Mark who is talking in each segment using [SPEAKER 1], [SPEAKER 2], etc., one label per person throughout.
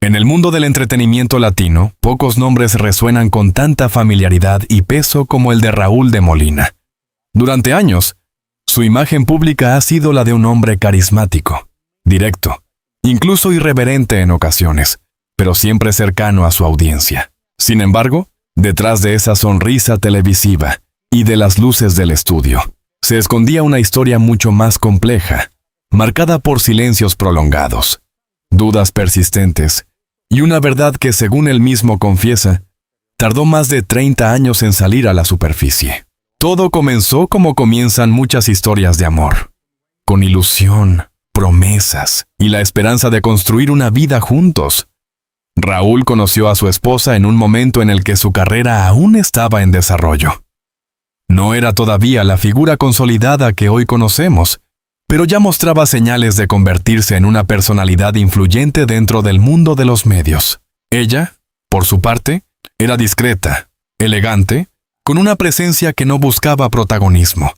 [SPEAKER 1] En el mundo del entretenimiento latino, pocos nombres resuenan con tanta familiaridad y peso como el de Raúl de Molina. Durante años, su imagen pública ha sido la de un hombre carismático, directo, incluso irreverente en ocasiones, pero siempre cercano a su audiencia. Sin embargo, detrás de esa sonrisa televisiva y de las luces del estudio, se escondía una historia mucho más compleja, marcada por silencios prolongados, dudas persistentes y una verdad que, según él mismo confiesa, tardó más de 30 años en salir a la superficie. Todo comenzó como comienzan muchas historias de amor, con ilusión, promesas y la esperanza de construir una vida juntos. Raúl conoció a su esposa en un momento en el que su carrera aún estaba en desarrollo. No era todavía la figura consolidada que hoy conocemos, pero ya mostraba señales de convertirse en una personalidad influyente dentro del mundo de los medios. Ella, por su parte, era discreta, elegante, con una presencia que no buscaba protagonismo,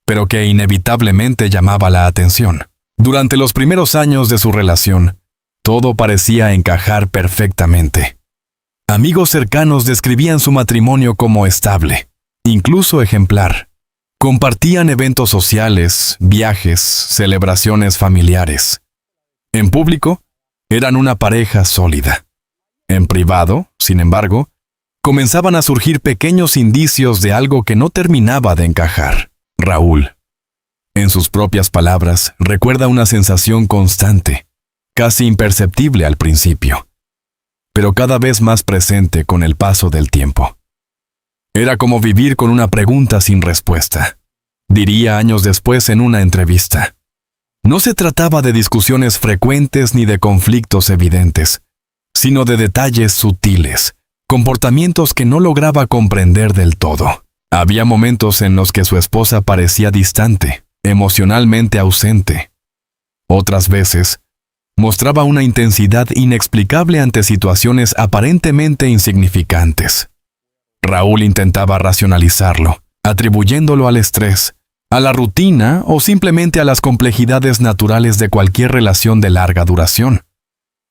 [SPEAKER 1] pero que inevitablemente llamaba la atención. Durante los primeros años de su relación, todo parecía encajar perfectamente. Amigos cercanos describían su matrimonio como estable, incluso ejemplar. Compartían eventos sociales, viajes, celebraciones familiares. En público, eran una pareja sólida. En privado, sin embargo, comenzaban a surgir pequeños indicios de algo que no terminaba de encajar. Raúl, en sus propias palabras, recuerda una sensación constante, casi imperceptible al principio, pero cada vez más presente con el paso del tiempo. Era como vivir con una pregunta sin respuesta, diría años después en una entrevista. No se trataba de discusiones frecuentes ni de conflictos evidentes, sino de detalles sutiles, comportamientos que no lograba comprender del todo. Había momentos en los que su esposa parecía distante, emocionalmente ausente. Otras veces, mostraba una intensidad inexplicable ante situaciones aparentemente insignificantes. Raúl intentaba racionalizarlo, atribuyéndolo al estrés, a la rutina o simplemente a las complejidades naturales de cualquier relación de larga duración.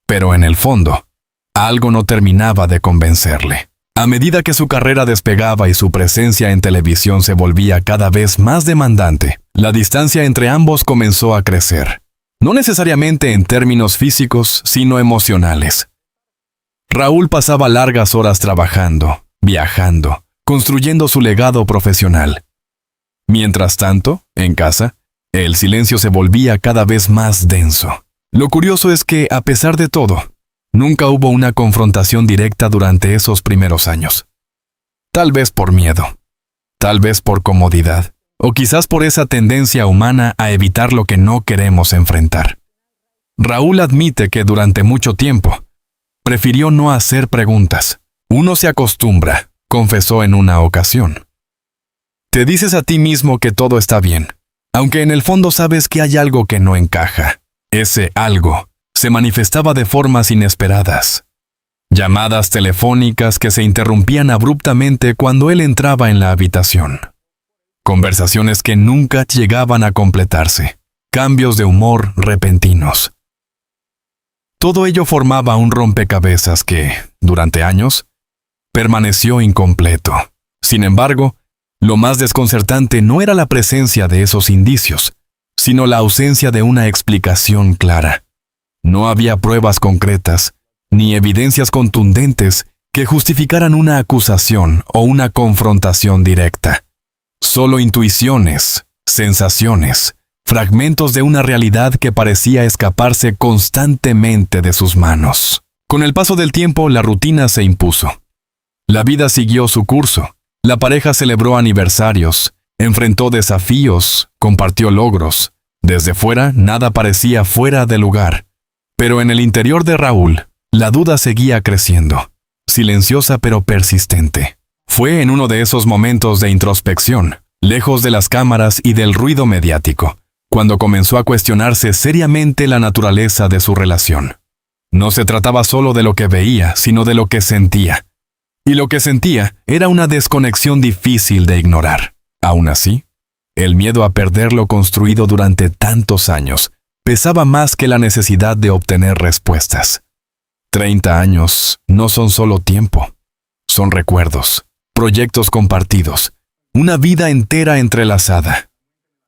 [SPEAKER 1] Pero en el fondo, algo no terminaba de convencerle. A medida que su carrera despegaba y su presencia en televisión se volvía cada vez más demandante, la distancia entre ambos comenzó a crecer. No necesariamente en términos físicos, sino emocionales. Raúl pasaba largas horas trabajando, viajando, construyendo su legado profesional. Mientras tanto, en casa, el silencio se volvía cada vez más denso. Lo curioso es que, a pesar de todo, nunca hubo una confrontación directa durante esos primeros años. Tal vez por miedo, tal vez por comodidad, o quizás por esa tendencia humana a evitar lo que no queremos enfrentar. Raúl admite que durante mucho tiempo prefirió no hacer preguntas. Uno se acostumbra, confesó en una ocasión. Te dices a ti mismo que todo está bien, aunque en el fondo sabes que hay algo que no encaja. Ese algo se manifestaba de formas inesperadas. Llamadas telefónicas que se interrumpían abruptamente cuando él entraba en la habitación. Conversaciones que nunca llegaban a completarse. Cambios de humor repentinos. Todo ello formaba un rompecabezas que, durante años, permaneció incompleto. Sin embargo, lo más desconcertante no era la presencia de esos indicios, sino la ausencia de una explicación clara. No había pruebas concretas, ni evidencias contundentes que justificaran una acusación o una confrontación directa. Solo intuiciones, sensaciones, fragmentos de una realidad que parecía escaparse constantemente de sus manos. Con el paso del tiempo, la rutina se impuso. La vida siguió su curso. La pareja celebró aniversarios, enfrentó desafíos, compartió logros. Desde fuera, nada parecía fuera de lugar. Pero en el interior de Raúl, la duda seguía creciendo, silenciosa pero persistente. Fue en uno de esos momentos de introspección, lejos de las cámaras y del ruido mediático, cuando comenzó a cuestionarse seriamente la naturaleza de su relación. No se trataba solo de lo que veía, sino de lo que sentía. Y lo que sentía era una desconexión difícil de ignorar. Aún así, el miedo a perder lo construido durante tantos años pesaba más que la necesidad de obtener respuestas. 30 años no son solo tiempo, son recuerdos, proyectos compartidos, una vida entera entrelazada.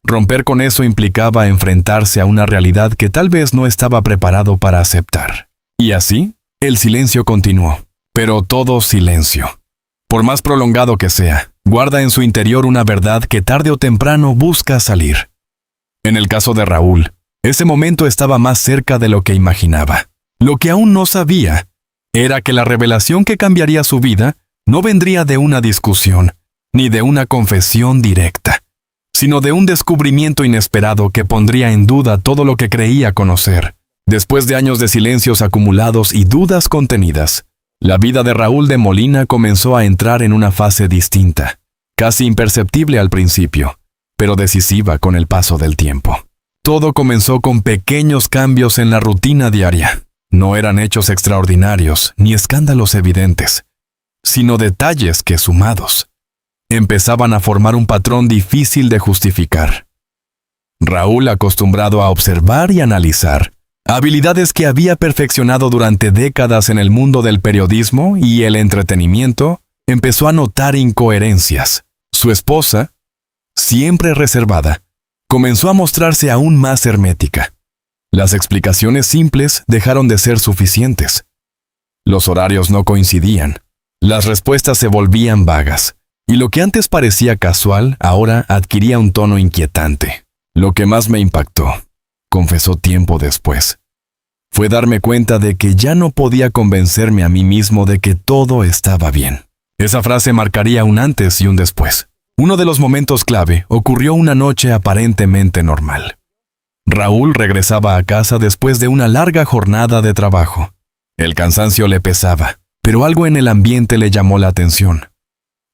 [SPEAKER 1] Romper con eso implicaba enfrentarse a una realidad que tal vez no estaba preparado para aceptar. Y así, el silencio continuó, pero todo silencio. Por más prolongado que sea, guarda en su interior una verdad que tarde o temprano busca salir. En el caso de Raúl, ese momento estaba más cerca de lo que imaginaba. Lo que aún no sabía era que la revelación que cambiaría su vida no vendría de una discusión, ni de una confesión directa, sino de un descubrimiento inesperado que pondría en duda todo lo que creía conocer. Después de años de silencios acumulados y dudas contenidas, la vida de Raúl de Molina comenzó a entrar en una fase distinta, casi imperceptible al principio, pero decisiva con el paso del tiempo. Todo comenzó con pequeños cambios en la rutina diaria. No eran hechos extraordinarios ni escándalos evidentes, sino detalles que, sumados, empezaban a formar un patrón difícil de justificar. Raúl, acostumbrado a observar y analizar, habilidades que había perfeccionado durante décadas en el mundo del periodismo y el entretenimiento, empezó a notar incoherencias. Su esposa, siempre reservada, comenzó a mostrarse aún más hermética. Las explicaciones simples dejaron de ser suficientes. Los horarios no coincidían, las respuestas se volvían vagas, y lo que antes parecía casual ahora adquiría un tono inquietante. Lo que más me impactó, confesó tiempo después, fue darme cuenta de que ya no podía convencerme a mí mismo de que todo estaba bien. Esa frase marcaría un antes y un después. Uno de los momentos clave ocurrió una noche aparentemente normal. Raúl regresaba a casa después de una larga jornada de trabajo. El cansancio le pesaba, pero algo en el ambiente le llamó la atención.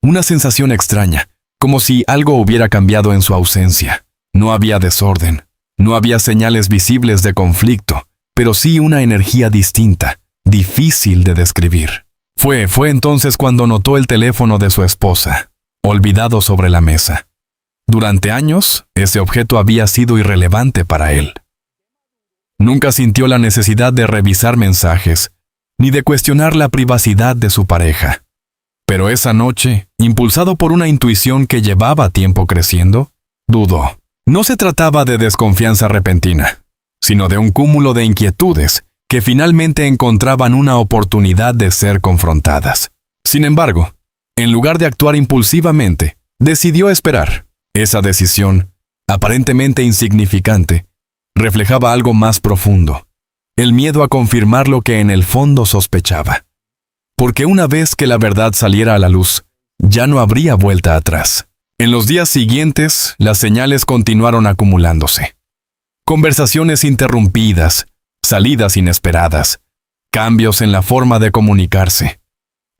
[SPEAKER 1] Una sensación extraña, como si algo hubiera cambiado en su ausencia. No había desorden, no había señales visibles de conflicto, pero sí una energía distinta, difícil de describir. Fue entonces cuando notó el teléfono de su esposa, olvidado sobre la mesa. Durante años, ese objeto había sido irrelevante para él. Nunca sintió la necesidad de revisar mensajes, ni de cuestionar la privacidad de su pareja. Pero esa noche, impulsado por una intuición que llevaba tiempo creciendo, dudó. No se trataba de desconfianza repentina, sino de un cúmulo de inquietudes que finalmente encontraban una oportunidad de ser confrontadas. Sin embargo, en lugar de actuar impulsivamente, decidió esperar. Esa decisión, aparentemente insignificante, reflejaba algo más profundo, el miedo a confirmar lo que en el fondo sospechaba. Porque una vez que la verdad saliera a la luz, ya no habría vuelta atrás. En los días siguientes, las señales continuaron acumulándose. Conversaciones interrumpidas, salidas inesperadas, cambios en la forma de comunicarse.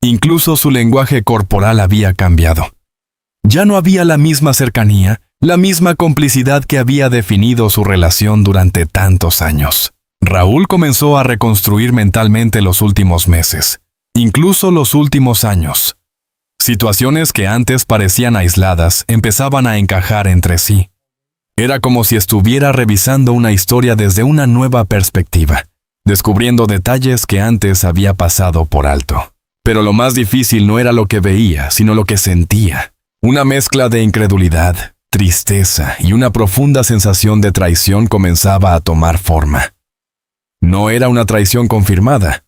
[SPEAKER 1] Incluso su lenguaje corporal había cambiado. Ya no había la misma cercanía, la misma complicidad que había definido su relación durante tantos años. Raúl comenzó a reconstruir mentalmente los últimos meses, incluso los últimos años. Situaciones que antes parecían aisladas empezaban a encajar entre sí. Era como si estuviera revisando una historia desde una nueva perspectiva, descubriendo detalles que antes había pasado por alto. Pero lo más difícil no era lo que veía, sino lo que sentía. Una mezcla de incredulidad, tristeza y una profunda sensación de traición comenzaba a tomar forma. No era una traición confirmada,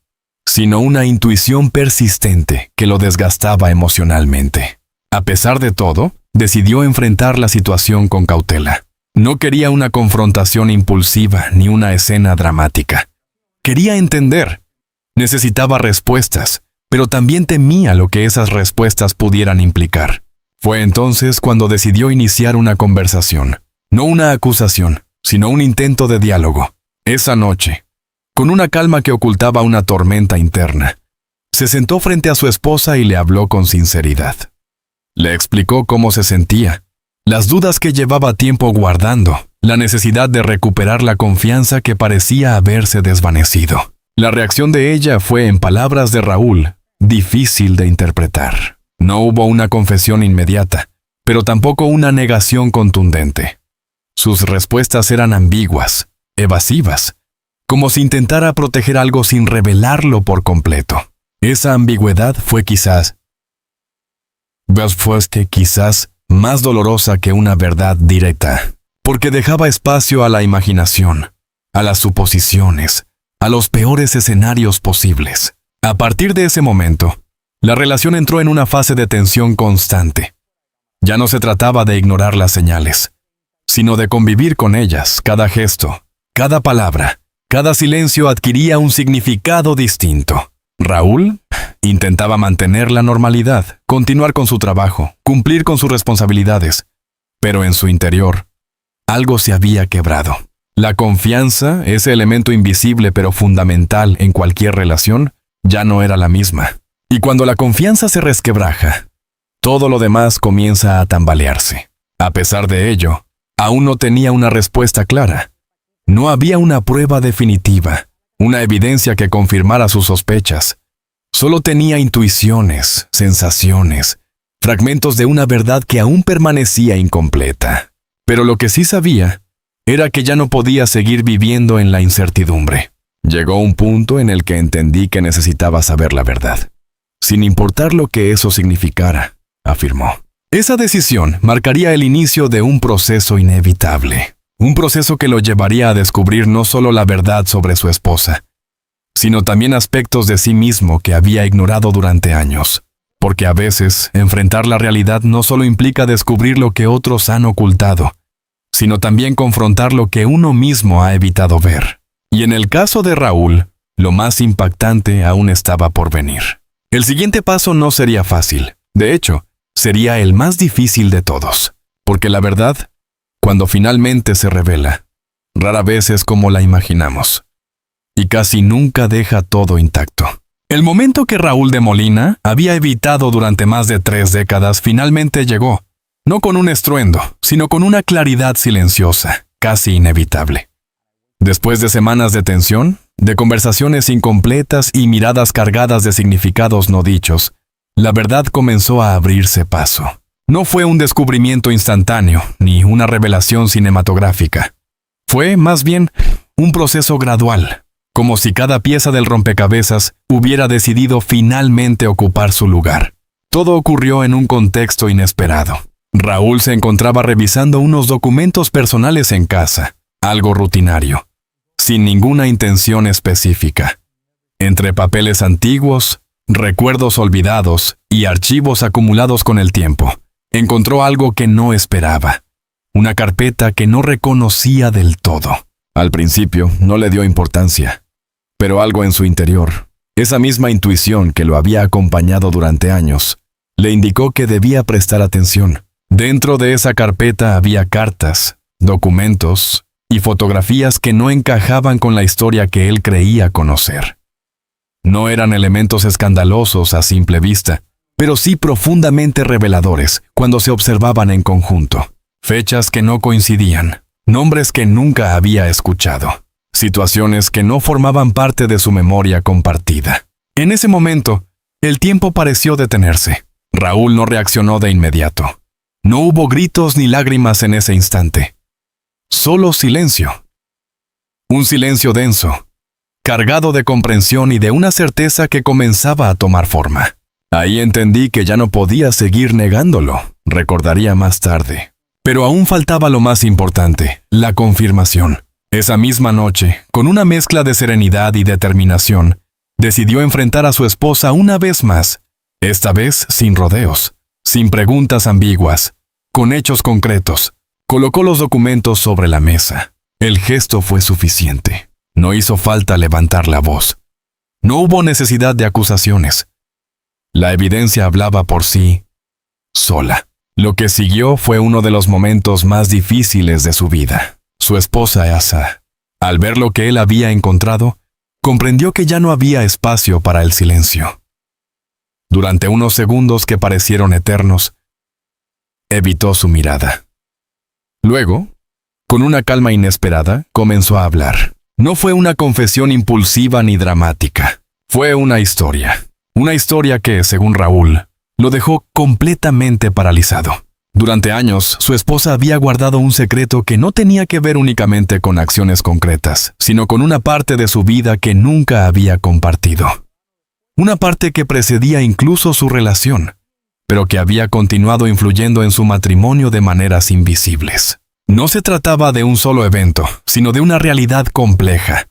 [SPEAKER 1] sino una intuición persistente que lo desgastaba emocionalmente. A pesar de todo, decidió enfrentar la situación con cautela. No quería una confrontación impulsiva ni una escena dramática. Quería entender. Necesitaba respuestas, pero también temía lo que esas respuestas pudieran implicar. Fue entonces cuando decidió iniciar una conversación. No una acusación, sino un intento de diálogo. Esa noche, con una calma que ocultaba una tormenta interna, se sentó frente a su esposa y le habló con sinceridad. Le explicó cómo se sentía, las dudas que llevaba tiempo guardando, la necesidad de recuperar la confianza que parecía haberse desvanecido. La reacción de ella fue, en palabras de Raúl, difícil de interpretar. No hubo una confesión inmediata, pero tampoco una negación contundente. Sus respuestas eran ambiguas, evasivas, como si intentara proteger algo sin revelarlo por completo. Esa ambigüedad fue quizás más dolorosa que una verdad directa, porque dejaba espacio a la imaginación, a las suposiciones, a los peores escenarios posibles. A partir de ese momento, la relación entró en una fase de tensión constante. Ya no se trataba de ignorar las señales, sino de convivir con ellas. Cada gesto, cada palabra, cada silencio adquiría un significado distinto. Raúl intentaba mantener la normalidad, continuar con su trabajo, cumplir con sus responsabilidades, pero en su interior, algo se había quebrado. La confianza, ese elemento invisible pero fundamental en cualquier relación, ya no era la misma. Y cuando la confianza se resquebraja, todo lo demás comienza a tambalearse. A pesar de ello, aún no tenía una respuesta clara. No había una prueba definitiva, una evidencia que confirmara sus sospechas. Solo tenía intuiciones, sensaciones, fragmentos de una verdad que aún permanecía incompleta. Pero lo que sí sabía era que ya no podía seguir viviendo en la incertidumbre. Llegó un punto en el que entendí que necesitaba saber la verdad, sin importar lo que eso significara, afirmó. Esa decisión marcaría el inicio de un proceso inevitable, un proceso que lo llevaría a descubrir no solo la verdad sobre su esposa, sino también aspectos de sí mismo que había ignorado durante años, porque a veces enfrentar la realidad no solo implica descubrir lo que otros han ocultado, sino también confrontar lo que uno mismo ha evitado ver. Y en el caso de Raúl, lo más impactante aún estaba por venir. El siguiente paso no sería fácil. De hecho, sería el más difícil de todos. Porque la verdad, cuando finalmente se revela, rara vez es como la imaginamos. Y casi nunca deja todo intacto. El momento que Raúl de Molina había evitado durante más de 3 décadas finalmente llegó. No con un estruendo, sino con una claridad silenciosa, casi inevitable. Después de semanas de tensión, de conversaciones incompletas y miradas cargadas de significados no dichos, la verdad comenzó a abrirse paso. No fue un descubrimiento instantáneo, ni una revelación cinematográfica. Fue, más bien, un proceso gradual, como si cada pieza del rompecabezas hubiera decidido finalmente ocupar su lugar. Todo ocurrió en un contexto inesperado. Raúl se encontraba revisando unos documentos personales en casa, algo rutinario, sin ninguna intención específica. Entre papeles antiguos, recuerdos olvidados y archivos acumulados con el tiempo, encontró algo que no esperaba, una carpeta que no reconocía del todo. Al principio no le dio importancia, pero algo en su interior, esa misma intuición que lo había acompañado durante años, le indicó que debía prestar atención. Dentro de esa carpeta había cartas, documentos y fotografías que no encajaban con la historia que él creía conocer. No eran elementos escandalosos a simple vista, pero sí profundamente reveladores cuando se observaban en conjunto. Fechas que no coincidían, nombres que nunca había escuchado, situaciones que no formaban parte de su memoria compartida. En ese momento, el tiempo pareció detenerse. Raúl no reaccionó de inmediato. No hubo gritos ni lágrimas en ese instante. Solo silencio. Un silencio denso, cargado de comprensión y de una certeza que comenzaba a tomar forma. Ahí entendí que ya no podía seguir negándolo, recordaría más tarde. Pero aún faltaba lo más importante, la confirmación. Esa misma noche, con una mezcla de serenidad y determinación, decidió enfrentar a su esposa una vez más, esta vez sin rodeos, sin preguntas ambiguas, con hechos concretos. Colocó los documentos sobre la mesa. El gesto fue suficiente. No hizo falta levantar la voz. No hubo necesidad de acusaciones. La evidencia hablaba por sí sola. Lo que siguió fue uno de los momentos más difíciles de su vida. Su esposa Asa, al ver lo que él había encontrado, comprendió que ya no había espacio para el silencio. Durante unos segundos que parecieron eternos, evitó su mirada. Luego, con una calma inesperada, comenzó a hablar. No fue una confesión impulsiva ni dramática. Fue una historia. Una historia que, según Raúl, lo dejó completamente paralizado. Durante años, su esposa había guardado un secreto que no tenía que ver únicamente con acciones concretas, sino con una parte de su vida que nunca había compartido. Una parte que precedía incluso su relación, pero que había continuado influyendo en su matrimonio de maneras invisibles. No se trataba de un solo evento, sino de una realidad compleja,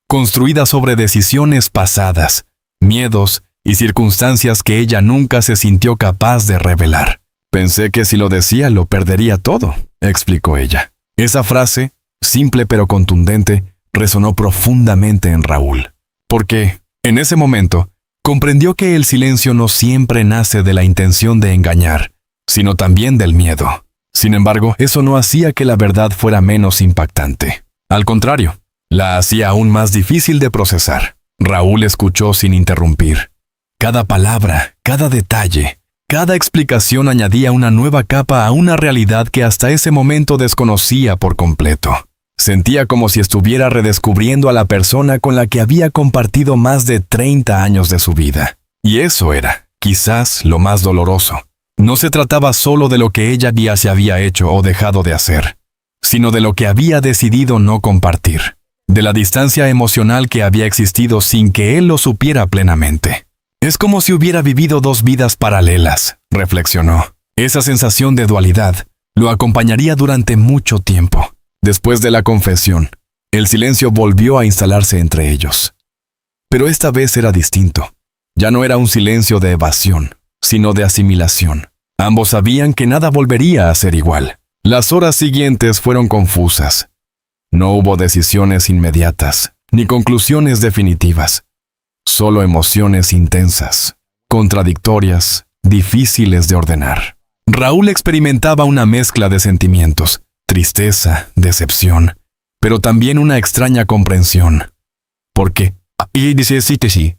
[SPEAKER 1] construida sobre decisiones pasadas, miedos y circunstancias que ella nunca se sintió capaz de revelar. Pensé que si lo decía lo perdería todo, explicó ella. Esa frase, simple pero contundente, resonó profundamente en Raúl, porque, en ese momento, comprendió que el silencio no siempre nace de la intención de engañar, sino también del miedo. Sin embargo, eso no hacía que la verdad fuera menos impactante. Al contrario, la hacía aún más difícil de procesar. Raúl escuchó sin interrumpir. Cada palabra, cada detalle, cada explicación añadía una nueva capa a una realidad que hasta ese momento desconocía por completo. Sentía como si estuviera redescubriendo a la persona con la que había compartido más de 30 años de su vida. Y eso era, quizás, lo más doloroso. No se trataba solo de lo que ella ya se había hecho o dejado de hacer, sino de lo que había decidido no compartir, de la distancia emocional que había existido sin que él lo supiera plenamente. Es como si hubiera vivido dos vidas paralelas, reflexionó. Esa sensación de dualidad lo acompañaría durante mucho tiempo. Después de la confesión, el silencio volvió a instalarse entre ellos. Pero esta vez era distinto. Ya no era un silencio de evasión, sino de asimilación. Ambos sabían que nada volvería a ser igual. Las horas siguientes fueron confusas. No hubo decisiones inmediatas, ni conclusiones definitivas. Solo emociones intensas, contradictorias, difíciles de ordenar. Raúl experimentaba una mezcla de sentimientos, tristeza, decepción, pero también una extraña comprensión. ¿Por qué? Y dice sí.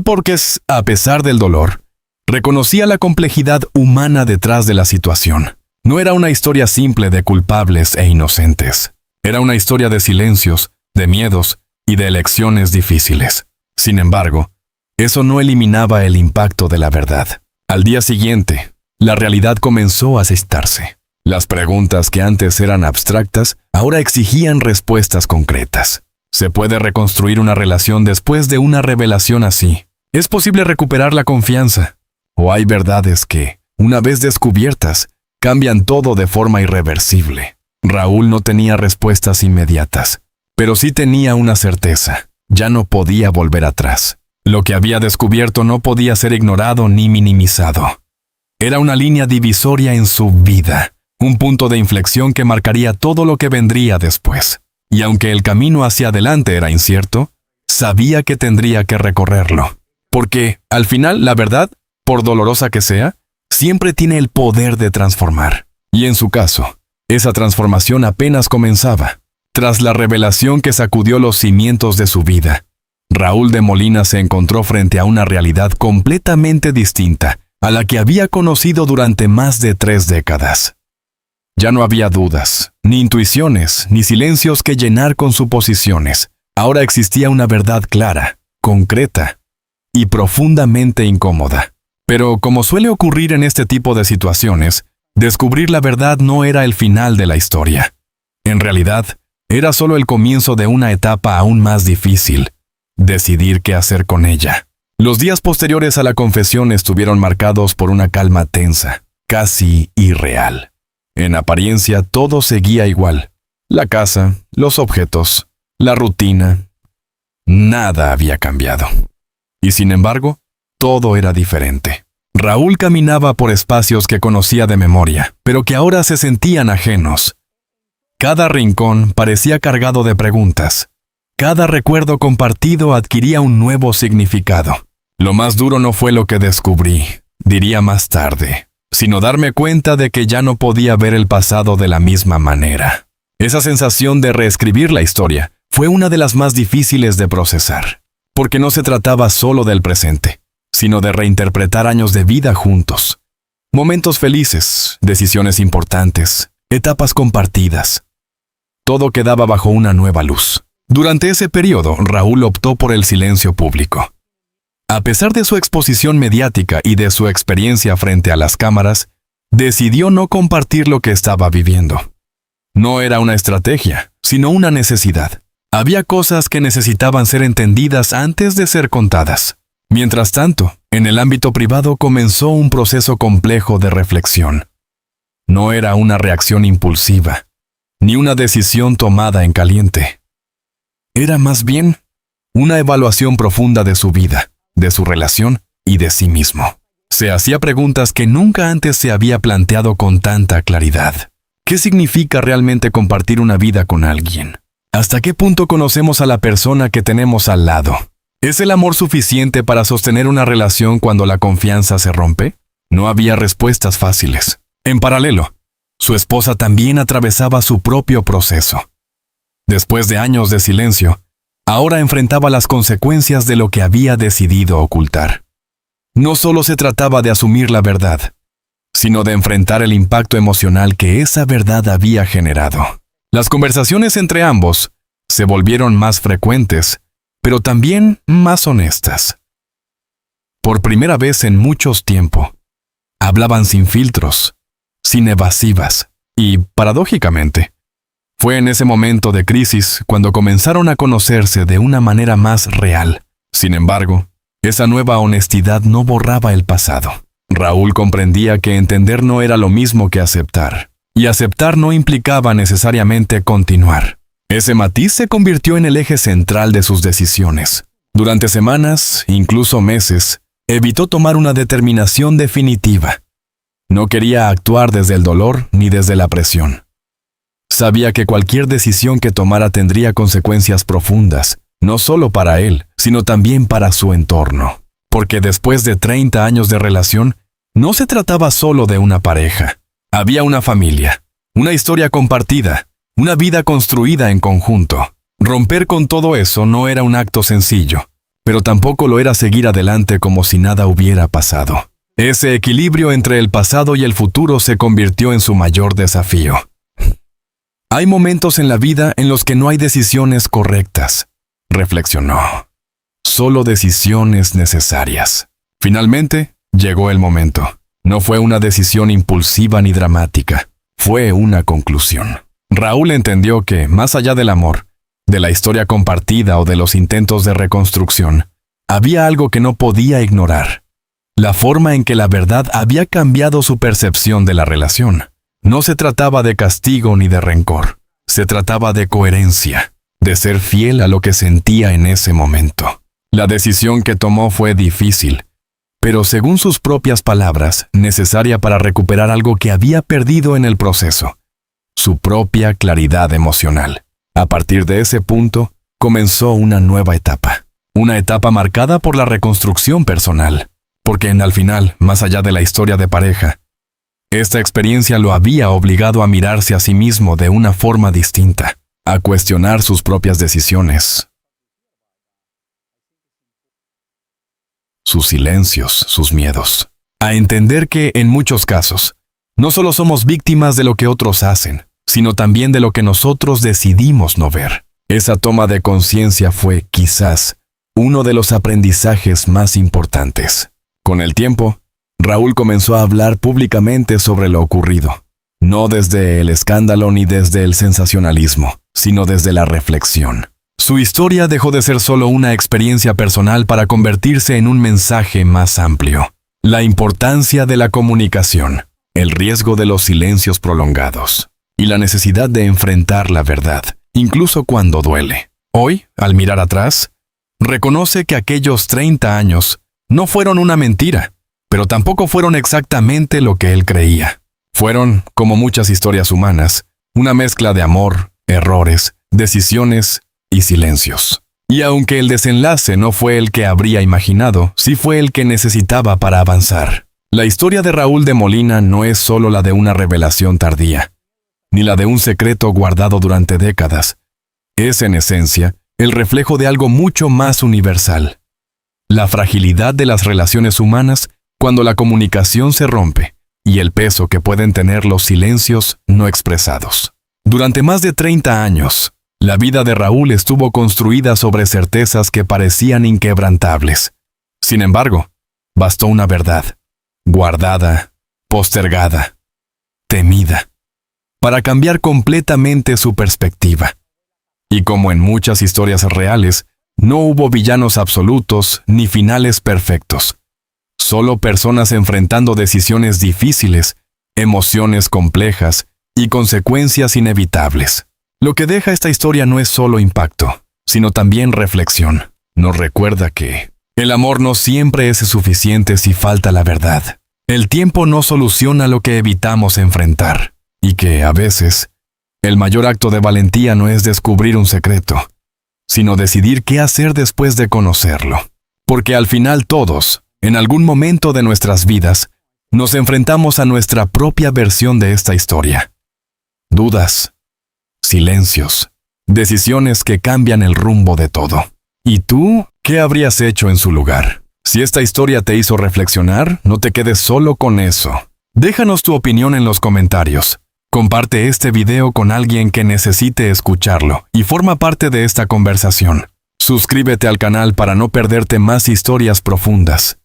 [SPEAKER 1] Porque, a pesar del dolor, reconocía la complejidad humana detrás de la situación. No era una historia simple de culpables e inocentes. Era una historia de silencios, de miedos y de elecciones difíciles. Sin embargo, eso no eliminaba el impacto de la verdad. Al día siguiente, la realidad comenzó a asestarse. Las preguntas que antes eran abstractas, ahora exigían respuestas concretas. ¿Se puede reconstruir una relación después de una revelación así? ¿Es posible recuperar la confianza? ¿O hay verdades que, una vez descubiertas, cambian todo de forma irreversible? Raúl no tenía respuestas inmediatas, pero sí tenía una certeza. Ya no podía volver atrás. Lo que había descubierto no podía ser ignorado ni minimizado. Era una línea divisoria en su vida, un punto de inflexión que marcaría todo lo que vendría después. Y aunque el camino hacia adelante era incierto, sabía que tendría que recorrerlo. Porque, al final, la verdad, por dolorosa que sea, siempre tiene el poder de transformar. Y en su caso, esa transformación apenas comenzaba. Tras la revelación que sacudió los cimientos de su vida, Raúl de Molina se encontró frente a una realidad completamente distinta a la que había conocido durante más de 3 décadas. Ya no había dudas, ni intuiciones, ni silencios que llenar con suposiciones. Ahora existía una verdad clara, concreta y profundamente incómoda. Pero como suele ocurrir en este tipo de situaciones, descubrir la verdad no era el final de la historia. En realidad, era solo el comienzo de una etapa aún más difícil: decidir qué hacer con ella. Los días posteriores a la confesión estuvieron marcados por una calma tensa, casi irreal. En apariencia todo seguía igual. La casa, los objetos, la rutina. Nada había cambiado. Y sin embargo, todo era diferente. Raúl caminaba por espacios que conocía de memoria, pero que ahora se sentían ajenos. Cada rincón parecía cargado de preguntas. Cada recuerdo compartido adquiría un nuevo significado. Lo más duro no fue lo que descubrí, diría más tarde, sino darme cuenta de que ya no podía ver el pasado de la misma manera. Esa sensación de reescribir la historia fue una de las más difíciles de procesar, porque no se trataba solo del presente, sino de reinterpretar años de vida juntos. Momentos felices, decisiones importantes, etapas compartidas. Todo quedaba bajo una nueva luz. Durante ese periodo, Raúl optó por el silencio público. A pesar de su exposición mediática y de su experiencia frente a las cámaras, decidió no compartir lo que estaba viviendo. No era una estrategia, sino una necesidad. Había cosas que necesitaban ser entendidas antes de ser contadas. Mientras tanto, en el ámbito privado comenzó un proceso complejo de reflexión. No era una reacción impulsiva, ni una decisión tomada en caliente. Era más bien una evaluación profunda de su vida, de su relación y de sí mismo. Se hacía preguntas que nunca antes se había planteado con tanta claridad. ¿Qué significa realmente compartir una vida con alguien? ¿Hasta qué punto conocemos a la persona que tenemos al lado? ¿Es el amor suficiente para sostener una relación cuando la confianza se rompe? No había respuestas fáciles. En paralelo, su esposa también atravesaba su propio proceso. Después de años de silencio, ahora enfrentaba las consecuencias de lo que había decidido ocultar. No solo se trataba de asumir la verdad, sino de enfrentar el impacto emocional que esa verdad había generado. Las conversaciones entre ambos se volvieron más frecuentes, pero también más honestas. Por primera vez en mucho tiempo, hablaban sin filtros, sin evasivas, y, paradójicamente, fue en ese momento de crisis cuando comenzaron a conocerse de una manera más real. Sin embargo, esa nueva honestidad no borraba el pasado. Raúl comprendía que entender no era lo mismo que aceptar, y aceptar no implicaba necesariamente continuar. Ese matiz se convirtió en el eje central de sus decisiones. Durante semanas, incluso meses, evitó tomar una determinación definitiva. No quería actuar desde el dolor ni desde la presión. Sabía que cualquier decisión que tomara tendría consecuencias profundas, no solo para él, sino también para su entorno. Porque después de 30 años de relación, no se trataba solo de una pareja. Había una familia, una historia compartida, una vida construida en conjunto. Romper con todo eso no era un acto sencillo, pero tampoco lo era seguir adelante como si nada hubiera pasado. Ese equilibrio entre el pasado y el futuro se convirtió en su mayor desafío. Hay momentos en la vida en los que no hay decisiones correctas, reflexionó. Solo decisiones necesarias. Finalmente, llegó el momento. No fue una decisión impulsiva ni dramática. Fue una conclusión. Raúl entendió que, más allá del amor, de la historia compartida o de los intentos de reconstrucción, había algo que no podía ignorar. La forma en que la verdad había cambiado su percepción de la relación. No se trataba de castigo ni de rencor. Se trataba de coherencia, de ser fiel a lo que sentía en ese momento. La decisión que tomó fue difícil, pero según sus propias palabras, necesaria para recuperar algo que había perdido en el proceso, su propia claridad emocional. A partir de ese punto, comenzó una nueva etapa. Una etapa marcada por la reconstrucción personal, porque al final, más allá de la historia de pareja, esta experiencia lo había obligado a mirarse a sí mismo de una forma distinta, a cuestionar sus propias decisiones, sus silencios, sus miedos, a entender que, en muchos casos, no solo somos víctimas de lo que otros hacen, sino también de lo que nosotros decidimos no ver. Esa toma de conciencia fue, quizás, uno de los aprendizajes más importantes. Con el tiempo, Raúl comenzó a hablar públicamente sobre lo ocurrido, no desde el escándalo ni desde el sensacionalismo, sino desde la reflexión. Su historia dejó de ser solo una experiencia personal para convertirse en un mensaje más amplio. La importancia de la comunicación, el riesgo de los silencios prolongados y la necesidad de enfrentar la verdad, incluso cuando duele. Hoy, al mirar atrás, reconoce que aquellos 30 años no fueron una mentira, pero tampoco fueron exactamente lo que él creía. Fueron, como muchas historias humanas, una mezcla de amor, errores, decisiones y silencios. Y aunque el desenlace no fue el que habría imaginado, sí fue el que necesitaba para avanzar. La historia de Raúl de Molina no es solo la de una revelación tardía, ni la de un secreto guardado durante décadas. Es, en esencia, el reflejo de algo mucho más universal. La fragilidad de las relaciones humanas cuando la comunicación se rompe y el peso que pueden tener los silencios no expresados. Durante más de 30 años, la vida de Raúl estuvo construida sobre certezas que parecían inquebrantables. Sin embargo, bastó una verdad, guardada, postergada, temida, para cambiar completamente su perspectiva. Y como en muchas historias reales, no hubo villanos absolutos ni finales perfectos. Solo personas enfrentando decisiones difíciles, emociones complejas y consecuencias inevitables. Lo que deja esta historia no es solo impacto, sino también reflexión. Nos recuerda que el amor no siempre es suficiente si falta la verdad. El tiempo no soluciona lo que evitamos enfrentar, y que, a veces, el mayor acto de valentía no es descubrir un secreto, sino decidir qué hacer después de conocerlo. Porque al final todos, en algún momento de nuestras vidas, nos enfrentamos a nuestra propia versión de esta historia. Dudas, silencios, decisiones que cambian el rumbo de todo. ¿Y tú qué habrías hecho en su lugar? Si esta historia te hizo reflexionar, no te quedes solo con eso. Déjanos tu opinión en los comentarios. Comparte este video con alguien que necesite escucharlo y forma parte de esta conversación. Suscríbete al canal para no perderte más historias profundas,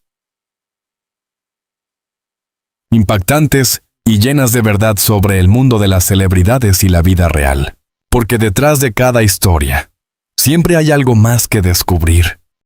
[SPEAKER 1] impactantes y llenas de verdad sobre el mundo de las celebridades y la vida real. Porque detrás de cada historia, siempre hay algo más que descubrir.